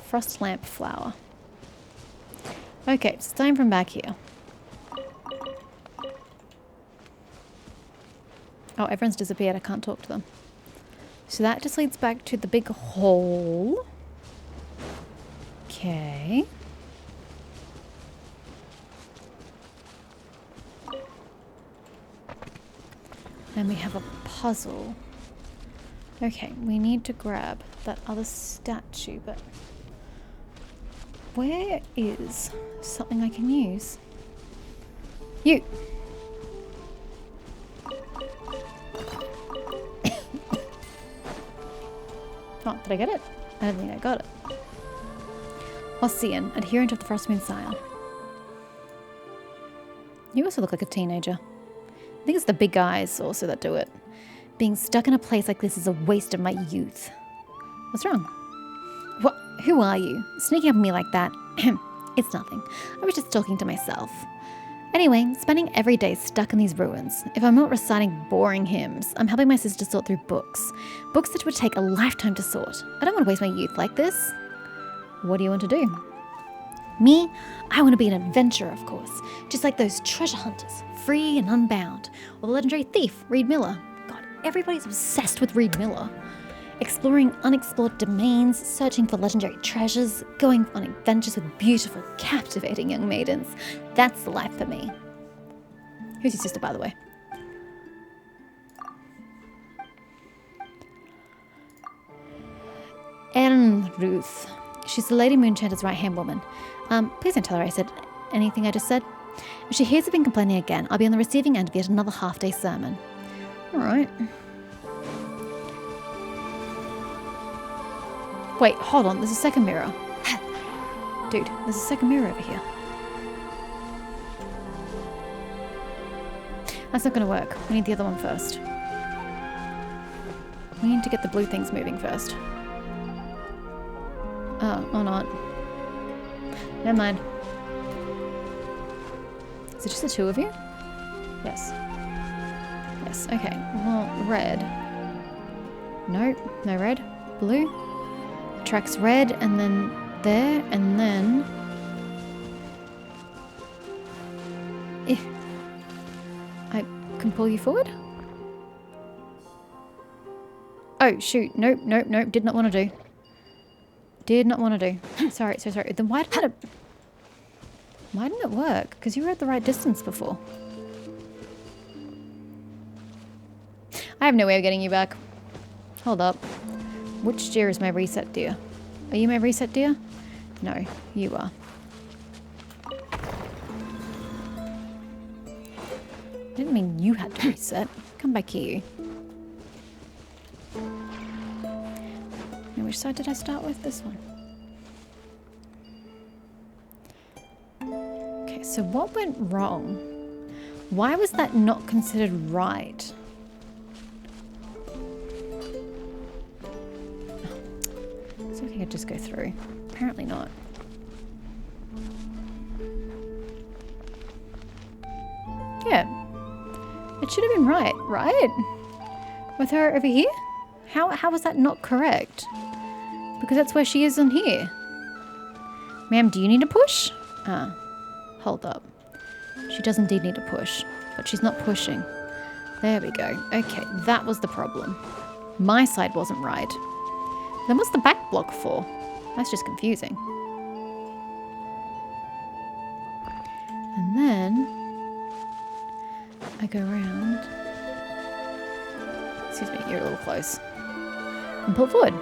Frost lamp flower. Okay, so starting from back here. Oh, everyone's disappeared. I can't talk to them. So that just leads back to the big hole. Okay. And we have a puzzle. Okay, we need to grab that other statue, but where is something I can use? You! Oh, did I get it? I don't think I got it. Ossian, adherent of the Frostmoon Scion. You also look like a teenager. I think it's the big eyes also that do it. Being stuck in a place like this is a waste of my youth. What's wrong? What? Who are you? Sneaking up on me like that? It's nothing. I was just talking to myself. Anyway, spending every day stuck in these ruins. If I'm not reciting boring hymns, I'm helping my sister sort through books. Books that would take a lifetime to sort. I don't want to waste my youth like this. What do you want to do? Me? I want to be an adventurer, of course. Just like those treasure hunters. Free and unbound. Or the legendary thief, Reed Miller. God, everybody's obsessed with Reed Miller. Exploring unexplored domains, searching for legendary treasures, going on adventures with beautiful, captivating young maidens. That's the life for me. Who's your sister, by the way? Ruth. She's the Lady Moonchanter's right-hand woman. Please don't tell her I said anything I just said. If she hears I've been complaining again, I'll be on the receiving end of yet another half-day sermon. Alright. Wait, hold on. There's a second mirror. Dude, there's a second mirror over here. That's not going to work. We need the other one first. We need to get the blue things moving first. Oh, or not. Never mind. Is it just the two of you? Yes. Yes, okay. Well, red. Nope, no red. Blue. Tracks red, and then there, and then... If I can pull you forward? Oh, shoot. Nope, nope, nope. Did not want to do. Did not want to do. Sorry, so sorry. Then why didn't it work? Because you were at the right distance before. I have no way of getting you back. Hold up. Which deer is my reset deer? Are you my reset deer? No, you are. I didn't mean you had to reset. Come back here, you. Now, which side did I start with? This one. Okay, so what went wrong? Why was that not considered right? So I think I'd just go through. Apparently not. Yeah. It should have been right, right? With her over here? How was that not correct? Because that's where she is on here. Ma'am, do you need a push? Ah, hold up. She does indeed need a push, but she's not pushing. There we go. Okay, that was the problem. My side wasn't right. Then what's the back block for? That's just confusing. And then I go around. Excuse me, you're a little close. And pull forward.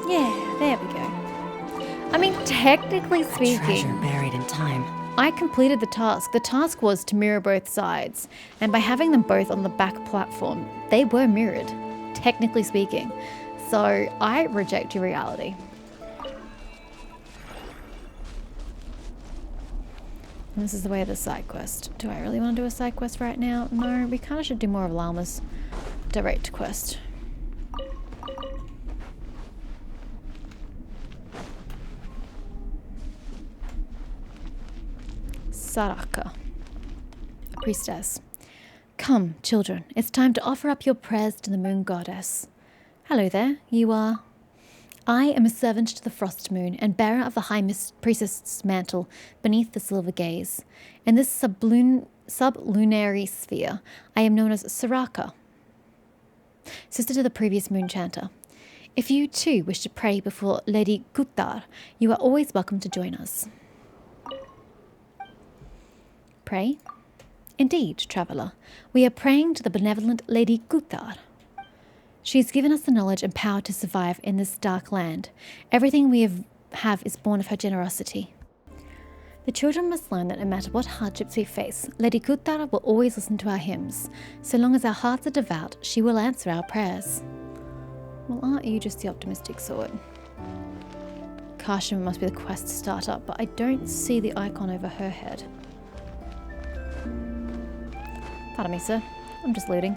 Yeah, there we go. I mean, technically speaking, treasure buried in time. I completed the task. The task was to mirror both sides, and by having them both on the back platform, they were mirrored, technically speaking. So I reject your reality. And this is the way of the side quest. Do I really want to do a side quest right now? No, we kind of should do more of Lalma's direct quest. Saraka, a priestess. Come, children, it's time to offer up your prayers to the moon goddess. Hello there, you are... I am a servant to the frost moon and bearer of the high priestess's mantle beneath the silver gaze. In this sublunary sphere, I am known as Saraka, sister to the previous moon chanter. If you too wish to pray before Lady Kutar, you are always welcome to join us. Pray? Indeed, traveller. We are praying to the benevolent Lady Kutar. She has given us the knowledge and power to survive in this dark land. Everything we have is born of her generosity. The children must learn that no matter what hardships we face, Lady Kutar will always listen to our hymns. So long as our hearts are devout, she will answer our prayers. Well, aren't you just the optimistic sort? Kashima must be the quest starter, but I don't see the icon over her head. Pardon me, sir. I'm just looting.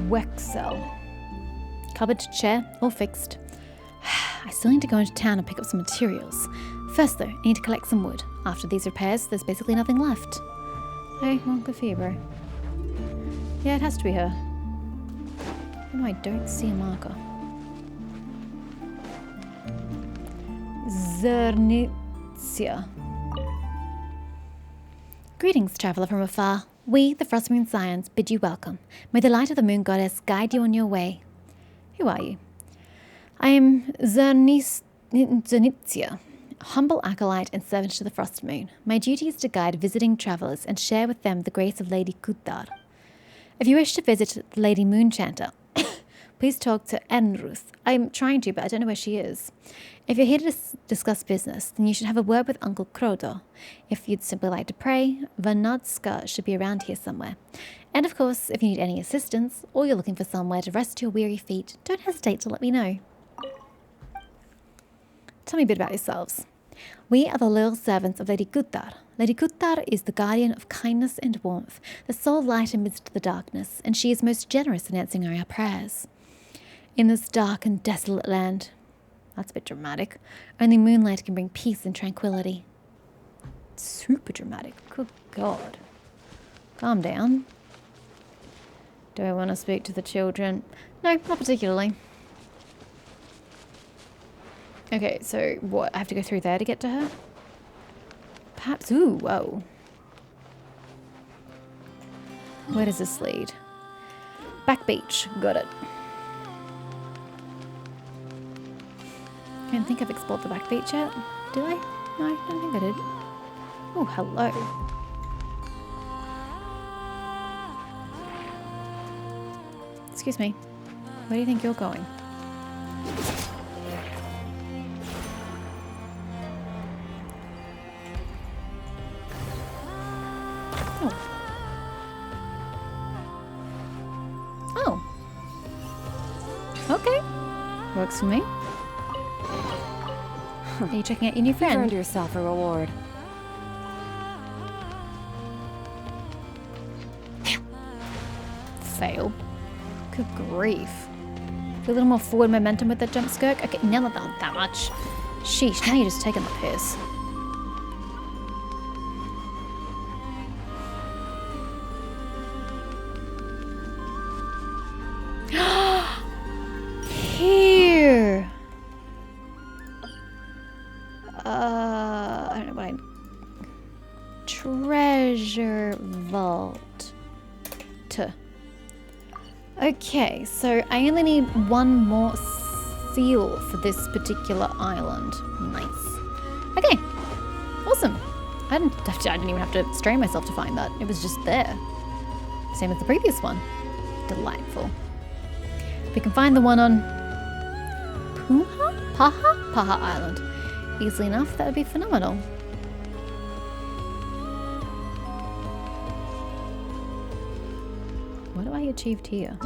Wexel. Cupboard, chair, all fixed. I still need to go into town and pick up some materials. First though, I need to collect some wood. After these repairs, there's basically nothing left. Hey, well, good for you, bro. Yeah, it has to be her. No, I don't see a marker. Zernitsia. Greetings, traveller from afar. We, the Frost Moon Scions, bid you welcome. May the light of the moon goddess guide you on your way. Who are you? I am Zernitsia, humble acolyte and servant to the Frost Moon. My duty is to guide visiting travellers and share with them the grace of Lady Kutar. If you wish to visit the Lady Moonchanter, please talk to Enruth. I'm trying to, but I don't know where she is. If you're here to discuss business, then you should have a word with Uncle Krodo. If you'd simply like to pray, Vanadska should be around here somewhere. And of course, if you need any assistance, or you're looking for somewhere to rest your weary feet, don't hesitate to let me know. Tell me a bit about yourselves. We are the loyal servants of Lady Kutar. Lady Kutar is the guardian of kindness and warmth, the sole light amidst the darkness, and she is most generous in answering our prayers. In this dark and desolate land, that's a bit dramatic, only moonlight can bring peace and tranquility. Super dramatic. Good God. Calm down. Do I want to speak to the children? No, not particularly. Okay, so what? I have to go through there to get to her? Perhaps. Ooh, whoa. Where does this lead? Back beach. Got it. I don't think I've explored the back beach yet. Do I? No, I don't think I did. Oh, hello. Excuse me. Where do you think you're going? Oh. Oh. Okay. Works for me. Are you checking out your new friend? You've earned yourself a reward. Fail. Good grief. A little more forward momentum with that jump skirt. Okay, now not that much. Sheesh, now you're just taking the piss. Here. I don't know what I... Treasure vault. Okay, so I only need one more seal for this particular island. Nice. Okay, awesome. I didn't even have to strain myself to find that. It was just there. Same as the previous one. Delightful. If we can find the one on Paha Island easily enough, that would be phenomenal. What have I achieved here?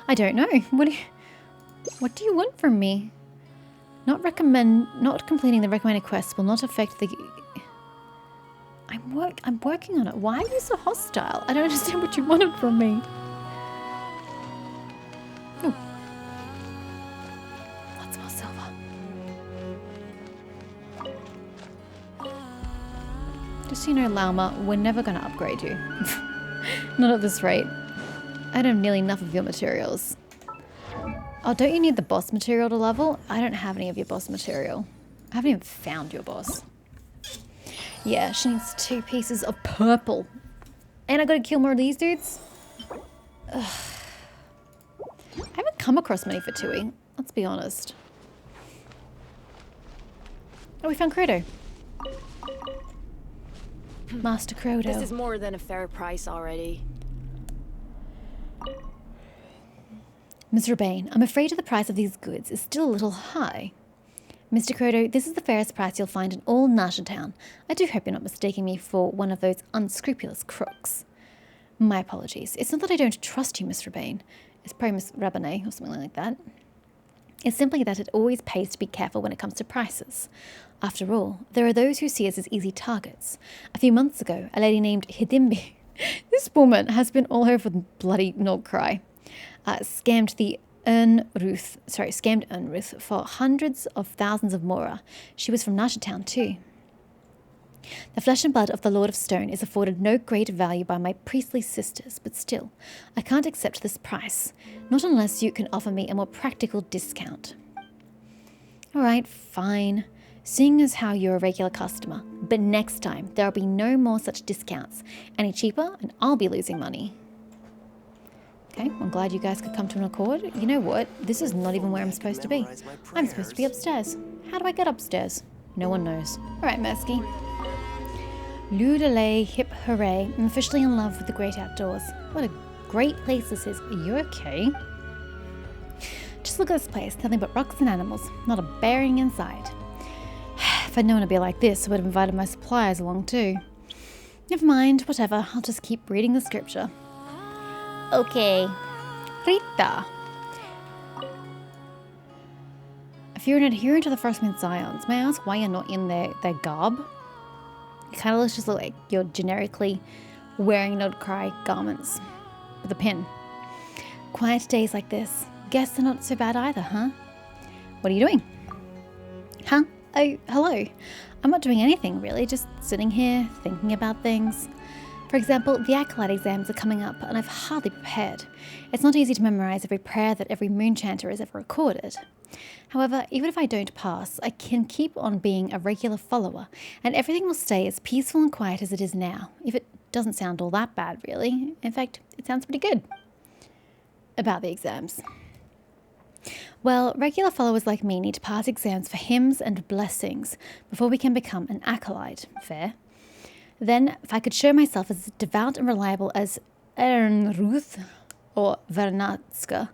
I don't know. What do you want from me? Not completing the recommended quest will not affect the... I'm working on it. Why are you so hostile? I don't understand what you wanted from me. Oh. Lots more silver. just so you know, Llama, we're never going to upgrade you. Not at this rate. I don't have nearly enough of your materials. Oh, don't you need the boss material to level? I don't have any of your boss material. I haven't even found your boss. Yeah, she needs 2 pieces of purple. And I gotta kill more of these dudes? Ugh. I haven't come across many for Tui. Let's be honest. Oh, we found Croto. Master Croto. This is more than a fair price already. Mr. Urbane, I'm afraid the price of these goods is still a little high. Mr. Croto, this is the fairest price you'll find in all Nasha Town. I do hope you're not mistaking me for one of those unscrupulous crooks. My apologies. It's not that I don't trust you, Mr. Urbane. It's probably Miss Rabanne or something like that. It's simply that it always pays to be careful when it comes to prices. After all, there are those who see us as easy targets. A few months ago, a lady named Hidimbi, this woman has been all over the bloody Nordcry, scammed Ernruth for hundreds of thousands of mora. She was from Nasha Town too. The flesh and blood of the Lord of Stone is afforded no great value by my priestly sisters, but still, I can't accept this price, not unless you can offer me a more practical discount. All right, fine, seeing as how you're a regular customer, but next time there'll be no more such discounts. Any cheaper, and I'll be losing money. Okay, I'm glad you guys could come to an accord. You know what? This is not even where I'm supposed to be. I'm supposed to be upstairs. How do I get upstairs? No one knows. All right, Mersky. Ludelay, hip hooray. I'm officially in love with the great outdoors. What a great place this is. Are you okay? Just look at this place. Nothing but rocks and animals. Not a bearing in sight. If I'd known it'd be like this, I would have invited my suppliers along too. Never mind, whatever. I'll just keep reading the scripture. Okay. Rita. If you're an adherent to the Frostmoon Scions, may I ask why you're not in their garb? You kind of just look like you're generically wearing Nordcry garments with a pin. Quiet days like this. Guess they're not so bad either, huh? What are you doing? Huh? Oh, hello. I'm not doing anything really, just sitting here, thinking about things. For example, the Acolyte exams are coming up and I've hardly prepared. It's not easy to memorize every prayer that every moon chanter has ever recorded. However, even if I don't pass, I can keep on being a regular follower and everything will stay as peaceful and quiet as it is now. If it doesn't sound all that bad, really. In fact, it sounds pretty good. About the exams. Well, regular followers like me need to pass exams for hymns and blessings before we can become an acolyte. Fair? Then, if I could show myself as devout and reliable as Ernruth or Vernatska,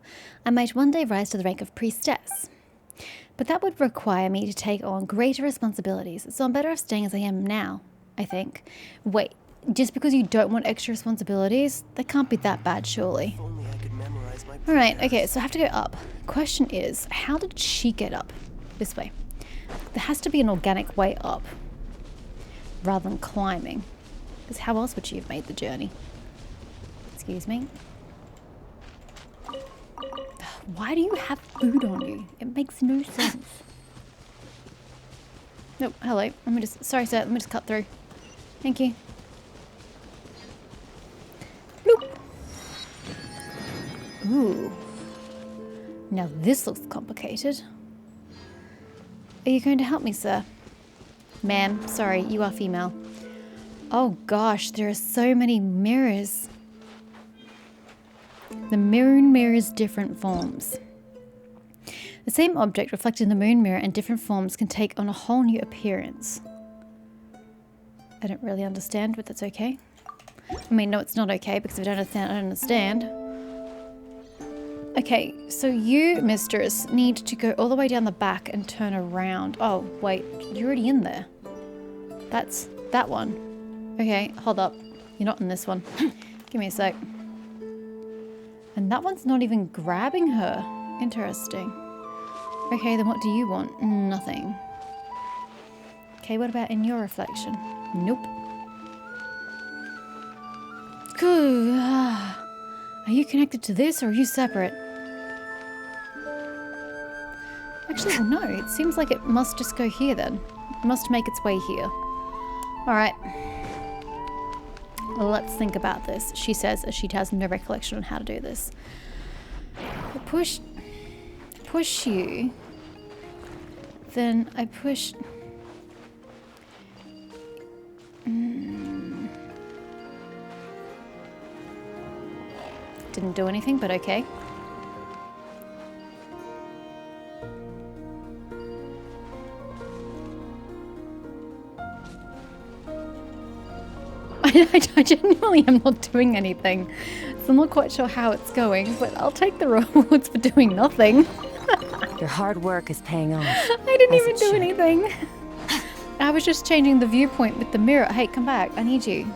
I might one day rise to the rank of priestess. But that would require me to take on greater responsibilities, so I'm better off staying as I am now, I think. Wait, just because you don't want extra responsibilities? That can't be that bad, surely. Alright, okay, so I have to go up. Question is, how did she get up? This way. There has to be an organic way up, rather than climbing. Because how else would she have made the journey? Excuse me? Why do you have food on you? It makes no sense. Nope, hello. Let me just, sorry sir, let me just cut through. Thank you. Bloop. Ooh. Now this looks complicated. Are you going to help me, sir? Ma'am, sorry, you are female. Oh gosh, there are so many mirrors. The moon mirrors different forms. The same object reflected in the moon mirror in different forms can take on a whole new appearance. I don't really understand, but that's okay. I mean, no, it's not okay, because if I don't understand, I don't understand. Okay, so you, mistress, need to go all the way down the back and turn around. Oh, wait, you're already in there. That's that one. Okay, hold up. You're not in this one. Give me a sec. And that one's not even grabbing her. Interesting. Okay, then what do you want? Nothing. Okay, what about in your reflection? Nope. Good. Are you connected to this or are you separate? Actually, no. It seems like it must just go here then. It must make its way here. Alright. let's think about this, she says as she has no recollection on how to do this. I push you, then I push... Didn't do anything, but okay. I genuinely am not doing anything, so I'm not quite sure how it's going, but I'll take the rewards for doing nothing. Your hard work is paying off. I didn't even do anything. I was just changing the viewpoint with the mirror. Hey, come back. I need you.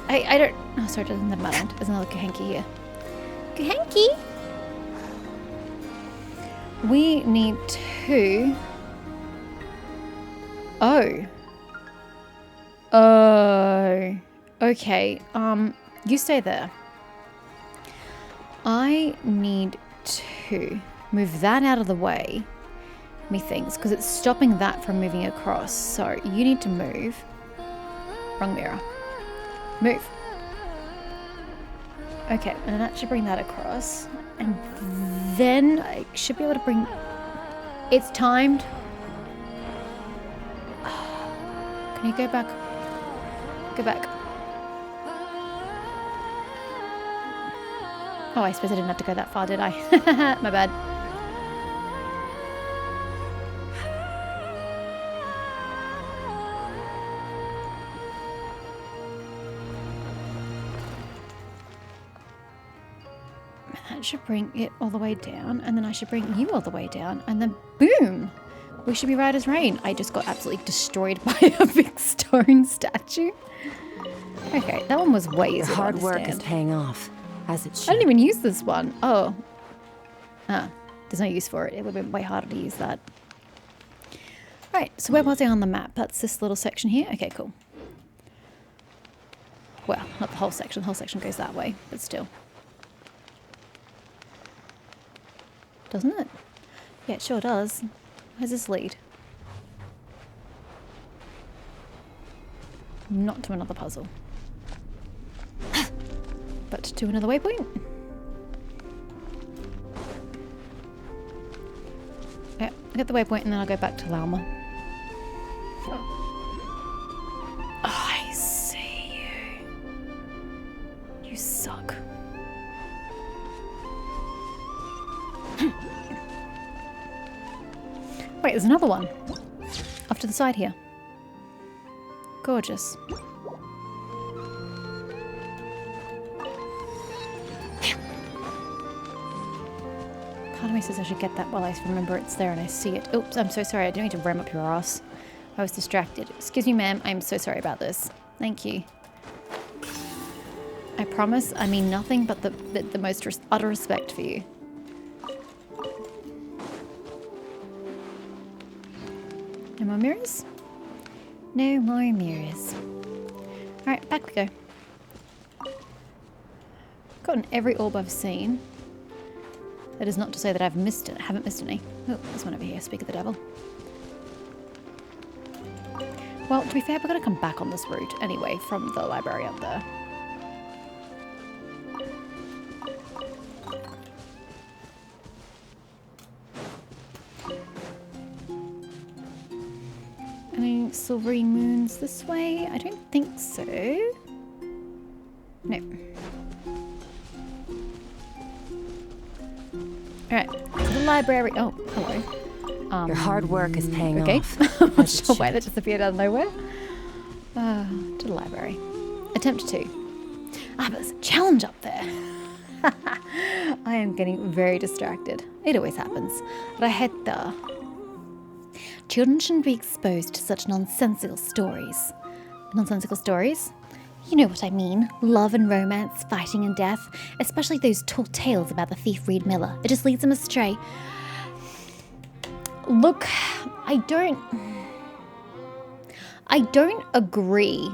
I don't... Oh, sorry, never mind. There's another Kahenki here. Kahenki? We need to... Oh. Oh. Okay. You stay there. I need to move that out of the way. Methinks, because it's stopping that from moving across. So you need to move. Wrong mirror. Move. Okay, and that should bring that across. And then I should be able to bring... It's timed. Can you go back? Go back. Oh, I suppose I didn't have to go that far, did I? My bad. That should bring it all the way down, and then I should bring you all the way down, and then boom! We should be right as rain. I just got absolutely destroyed by a big stone statue. Okay, that one was way easier. Your hard work is paying off, as it should. I didn't even use this one. Oh. Ah, there's no use for it. It would have been way harder to use that. Right, so where was I on the map? That's this little section here? Okay, cool. Well, not the whole section. The whole section goes that way, but still. Doesn't it? Yeah, it sure does. Where's this lead? Not to another puzzle. But to another waypoint. Yeah, I get the waypoint and then I'll go back to Lalma. Oh, I see you. You suck. Wait, there's another one. Off to the side here. Gorgeous. Part of me says I should get that while I remember it's there and I see it. Oops, I'm so sorry. I didn't mean to ram up your ass. I was distracted. Excuse me, ma'am. I'm so sorry about this. Thank you. I promise I mean nothing but the most utter respect for you. No more mirrors? No more mirrors. Alright, back we go. Gotten every orb I've seen. That is not to say that I've missed it. I haven't missed any. Oh, there's one over here. Speak of the devil. Well, to be fair, we're going to come back on this route anyway from the library up there. Any silvery moons this way? I don't think so. No. Alright, to the library. Oh, hello. Your hard work is paying off. Okay. I'm not sure why that just appeared out of nowhere. To the library. Attempt 2. Ah, but there's a challenge up there. I am getting very distracted. It always happens. Raheta. Children shouldn't be exposed to such nonsensical stories. Nonsensical stories? You know what I mean. Love and romance, fighting and death. Especially those tall tales about the thief Reed Miller. It just leads them astray. Look, I don't agree,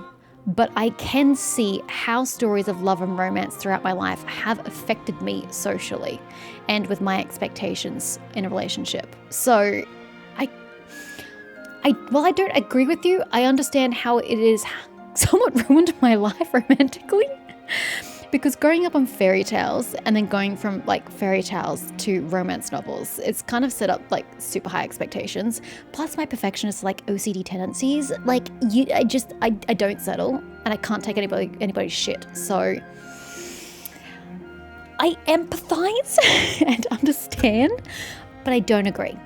but I can see how stories of love and romance throughout my life have affected me socially and with my expectations in a relationship. So while I don't agree with you, I understand how it is somewhat ruined my life romantically. Because growing up on fairy tales and then going from like fairy tales to romance novels, it's kind of set up like super high expectations. Plus my perfectionist like OCD tendencies, like I don't settle and I can't take anybody's shit. So I empathize and understand, but I don't agree.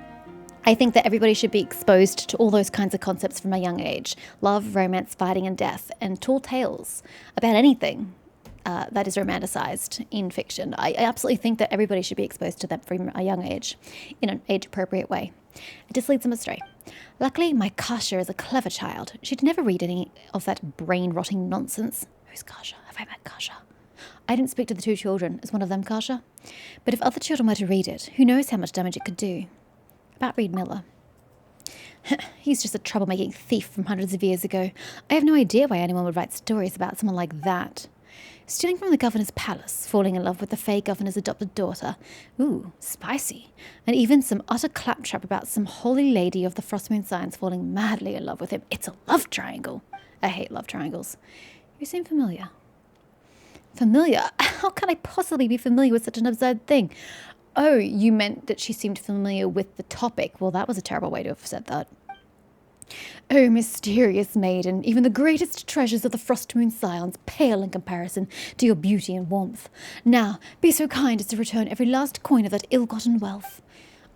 I think that everybody should be exposed to all those kinds of concepts from a young age. Love, romance, fighting and death, and tall tales about anything that is romanticized in fiction. I absolutely think that everybody should be exposed to that from a young age in an age-appropriate way. It just leads them astray. Luckily, my Kasha is a clever child. She'd never read any of that brain-rotting nonsense. Who's Kasha? Have I met Kasha? I didn't speak to the two children. Is one of them Kasha? But if other children were to read it, who knows how much damage it could do? About Reed Miller. He's just a troublemaking thief from hundreds of years ago. I have no idea why anyone would write stories about someone like that. Stealing from the governor's palace, falling in love with the Fey governor's adopted daughter. Ooh, spicy. And even some utter claptrap about some holy lady of the Frostmoon Science falling madly in love with him. It's a love triangle. I hate love triangles. You seem familiar. Familiar? How can I possibly be familiar with such an absurd thing? Oh, you meant that she seemed familiar with the topic. Well, that was a terrible way to have said that. Oh, mysterious maiden, even the greatest treasures of the Frostmoon Scions pale in comparison to your beauty and warmth. Now, be so kind as to return every last coin of that ill-gotten wealth.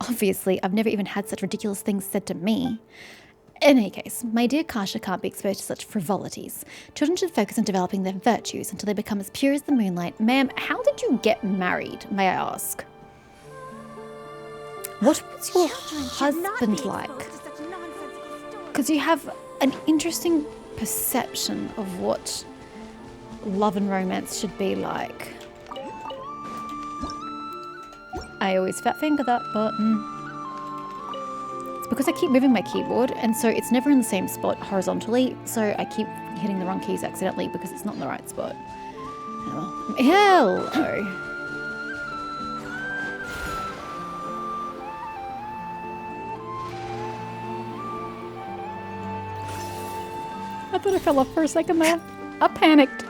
Obviously, I've never even had such ridiculous things said to me. In any case, my dear Kasha can't be exposed to such frivolities. Children should focus on developing their virtues until they become as pure as the moonlight. Ma'am, how did you get married, may I ask? What was your husband like? Because you have an interesting perception of what love and romance should be like. I always fat finger that button. It's because I keep moving my keyboard, and so it's never in the same spot horizontally, so I keep hitting the wrong keys accidentally because it's not in the right spot. Oh, hello. I thought I fell off for a second there. I panicked.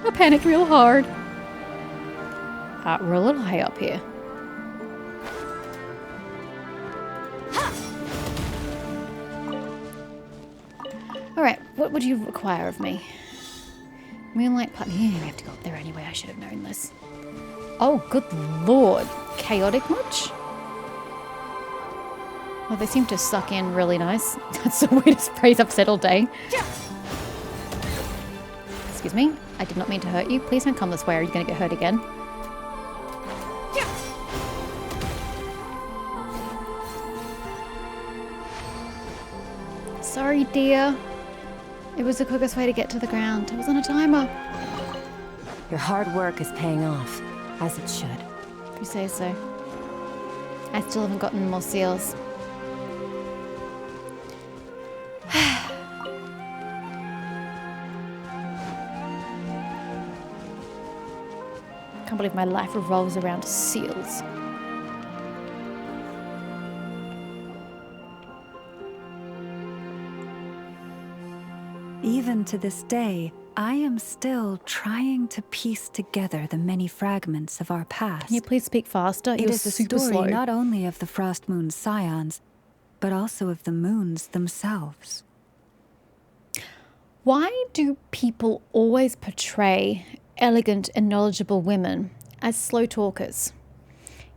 I panicked real hard. We're a little high up here. Alright, what would you require of me? Moonlight Pub. Yeah, we have to go up there anyway. I should have known this. Oh, good lord. Chaotic much? Well, they seem to suck in really nice. That's the weirdest phrase I've said all day. Excuse me, I did not mean to hurt you. Please don't come this way or you're going to get hurt again. Sorry, dear. It was the quickest way to get to the ground. I was on a timer. Your hard work is paying off, as it should. If you say so. I still haven't gotten more seals. I can't believe my life revolves around seals. Even to this day, I am still trying to piece together the many fragments of our past. Can you please speak faster? It is a story not only of the Frostmoon Scions, but also of the moons themselves. Why do people always portray elegant and knowledgeable women as slow talkers?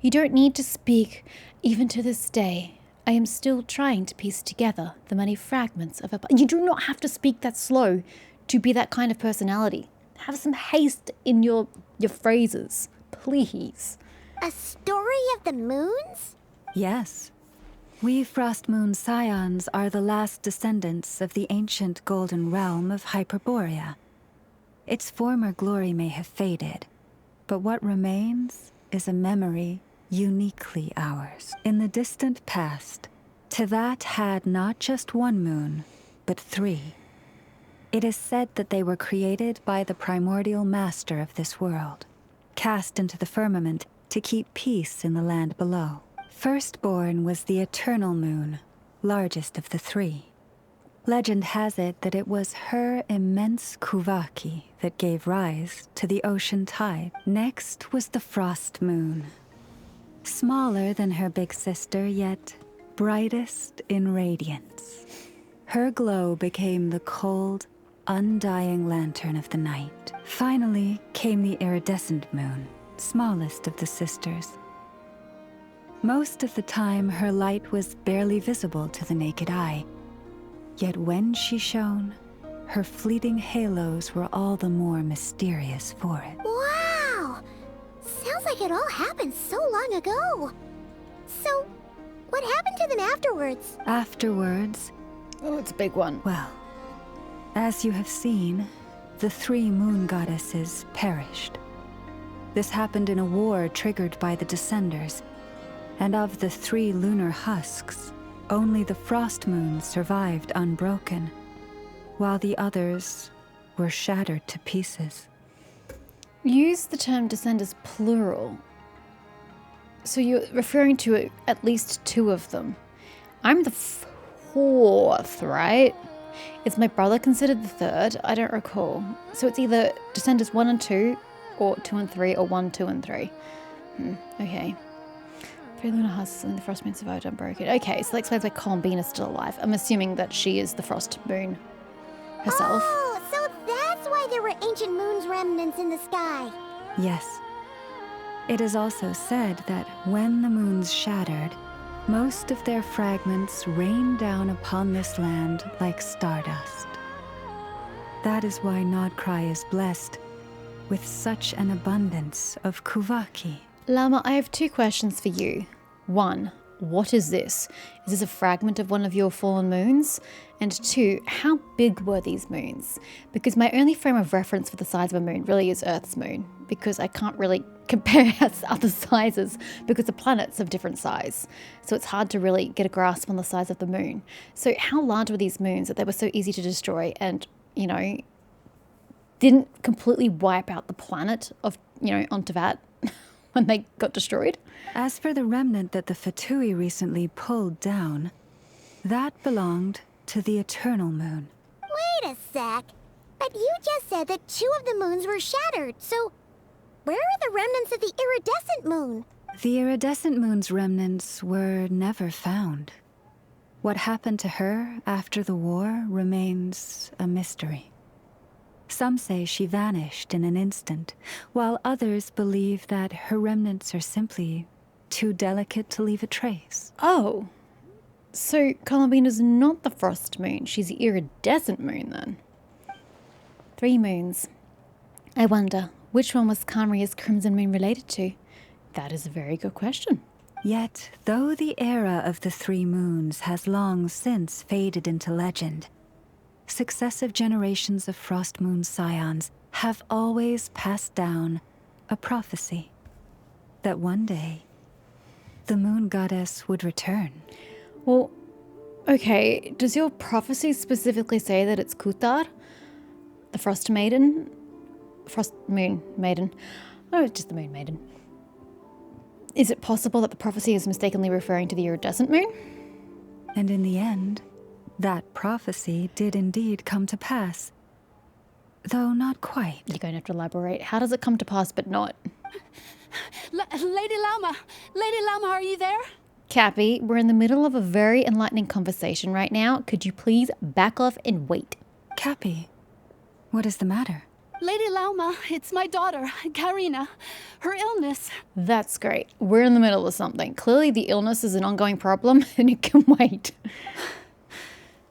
You don't need to speak. Even to this day, I am still trying to piece together the many fragments of a... You do not have to speak that slow to be that kind of personality. Have some haste in your phrases, please. A story of the moons? Yes. We Frostmoon Scions are the last descendants of the ancient golden realm of Hyperborea. Its former glory may have faded, but what remains is a memory uniquely ours. In the distant past, Teyvat had not just one moon, but 3. It is said that they were created by the primordial master of this world, cast into the firmament to keep peace in the land below. Firstborn was the eternal moon, largest of the 3. Legend has it that it was her immense kuvaki that gave rise to the ocean tide. Next was the frost moon. Smaller than her big sister, yet brightest in radiance. Her glow became the cold, undying lantern of the night. Finally came the iridescent moon, smallest of the sisters. Most of the time, her light was barely visible to the naked eye. Yet when she shone, her fleeting halos were all the more mysterious for it. Wow! Sounds like it all happened so long ago. So, what happened to them afterwards? Afterwards, Oh, it's a big one. well, as you have seen, the 3 moon goddesses perished. This happened in a war triggered by the Descenders, and of the 3 lunar husks, only the frost moon survived unbroken, while the others were shattered to pieces. Use the term descenders plural. So you're referring to at least 2 of them. I'm the 4th, right? Is my brother considered the 3rd? I don't recall. So it's either descenders 1 and 2, or 2 and 3, or 1, 2, and 3. Okay. 3 lunar husks and the frost moon survived unbroken. Okay, so that explains why Columbine is still alive. I'm assuming that she is the frost moon herself. Oh, so that's why there were ancient moon's remnants in the sky. Yes. It is also said that when the moons shattered, most of their fragments rained down upon this land like stardust. That is why Nodcry is blessed with such an abundance of kuvaki. Llama, I have 2 questions for you. 1, what is this? Is this a fragment of one of your fallen moons? And 2, how big were these moons? Because my only frame of reference for the size of a moon really is Earth's moon, because I can't really compare other sizes because the planets have different size. So it's hard to really get a grasp on the size of the moon. So how large were these moons that they were so easy to destroy and, didn't completely wipe out the planet of, on Teyvat when they got destroyed? As for the remnant that the Fatui recently pulled down, that belonged to the Eternal Moon. Wait a sec. But you just said that 2 of the moons were shattered, so where are the remnants of the iridescent moon? The iridescent moon's remnants were never found. What happened to her after the war remains a mystery. Some say she vanished in an instant, while others believe that her remnants are simply too delicate to leave a trace. Oh, so Columbine is not the frost moon. She's the iridescent moon then. 3 moons. I wonder, which one was Kanria's crimson moon related to? That is a very good question. Yet, though the era of the 3 moons has long since faded into legend, successive generations of frost moon scions have always passed down a prophecy that one day the moon goddess would return. Well, okay, does your prophecy specifically say that it's Kutar, the frost maiden? Frost moon maiden. Oh, it's just the moon maiden. Is it possible that the prophecy is mistakenly referring to the iridescent moon? And in the end, that prophecy did indeed come to pass. Though not quite. You're going to have to elaborate. How does it come to pass but not? Lady Lama, are you there? Cappy, we're in the middle of a very enlightening conversation right now. Could you please back off and wait? Cappy, what is the matter? Lady Lama, it's my daughter, Karina. Her illness. That's great. We're in the middle of something. Clearly the illness is an ongoing problem and it can wait.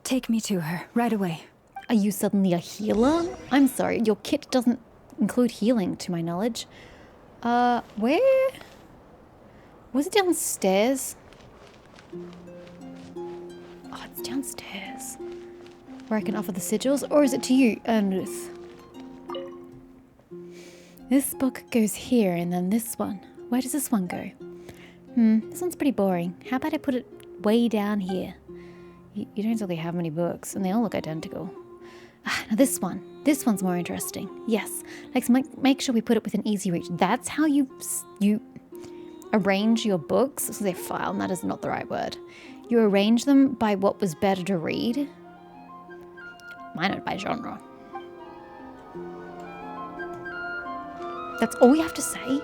Take me to her, right away. Are you suddenly a healer? I'm sorry, your kit doesn't include healing, to my knowledge. Where? Was it downstairs? Oh, it's downstairs. Where I can offer the sigils, or is it to you, Ernest? This book goes here, and then this one. Where does this one go? This one's pretty boring. How about I put it way down here? You don't exactly have many books, and they all look identical. Now this one. This one's more interesting. Yes, like make sure we put it within easy reach. That's how you arrange your books. So they file, and that is not the right word. You arrange them by what was better to read. Minor by genre. That's all we have to say?